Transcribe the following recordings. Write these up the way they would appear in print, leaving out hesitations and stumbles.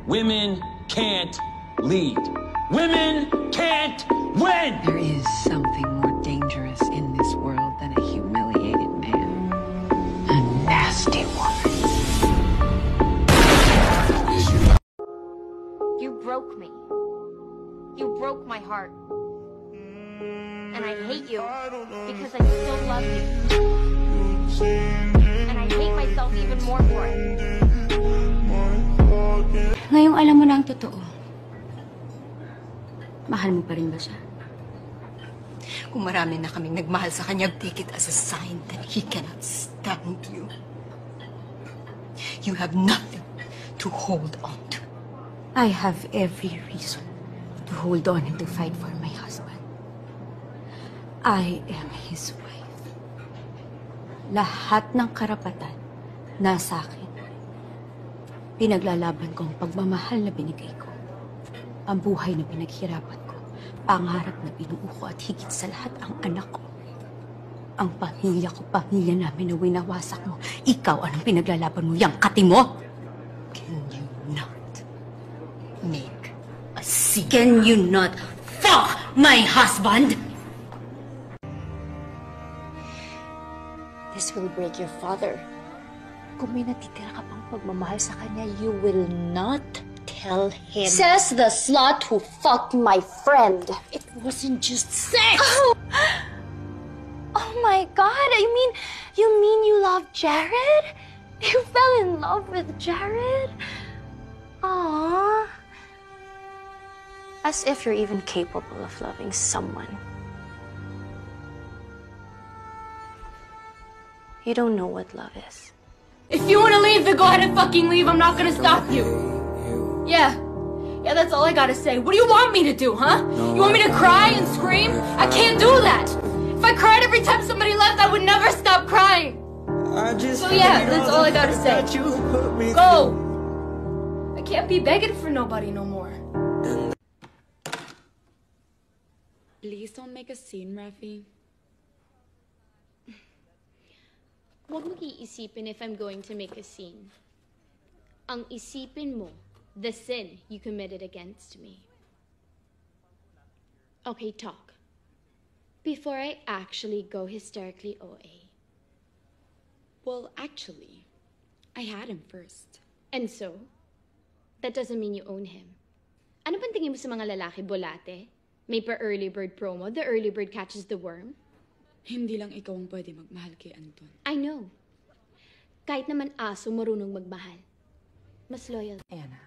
Women can't lead. Women can't win! There is something more dangerous in this world than a humiliated man. A nasty woman. You broke me. You broke my heart. And I hate you because I still love you. And I hate myself even more for it. Ngayong alam mo na ang totoo, mahal mo pa rin ba siya? Kung marami na kaming nagmahal sa kanya, take it as a sign that he cannot stand you. You have nothing to hold on to. I have every reason to hold on and to fight for my husband. I am his wife. Lahat ng karapatan nasa akin. Pinaglalaban ko ang pagmamahal na binigay ko. Ang buhay na pinaghirapan ko. Pangarap na binuo ko at higit sa lahat ang anak ko. Ang pamilya ko, pamilya namin na winawasak mo. Ikaw, anong pinaglalaban mo? Yang kati mo? Can you not make a scene? Can you not fuck my husband? This will break your father. Kung may natitira ka pang pagmamahal sa kanya, you will not tell him. Says the slut who fucked my friend. It wasn't just sex! Oh! Oh my God! You mean you love Jared? You fell in love with Jared? Aww. As if you're even capable of loving someone. You don't know what love is. If you want to leave, then go ahead and fucking leave. I'm not gonna stop you. Yeah, that's all I gotta say. What do you want me to do, huh? You want me to cry and scream? I can't do that. If I cried every time somebody left, I would never stop crying. So yeah, that's all I gotta say. Go! I can't be begging for nobody no more. Please don't make a scene, Rafi. Huwag mong iisipin if I'm going to make a scene. Ang isipin mo, the sin you committed against me. Okay, talk. Before I actually go hysterically OA. Well, actually, I had him first. And so, that doesn't mean you own him. Ano bang tingin mo sa mga lalaki, bolate? May pa-early bird promo, the early bird catches the worm? Hindi lang ikaw ang pwede magmahal kay Anton. I know. Kahit naman aso marunong magmahal. Mas loyal. Anna,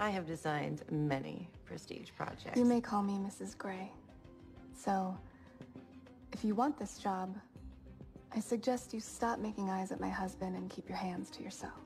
I have designed many prestige projects. You may call me Mrs. Gray. So, if you want this job, I suggest you stop making eyes at my husband and keep your hands to yourself.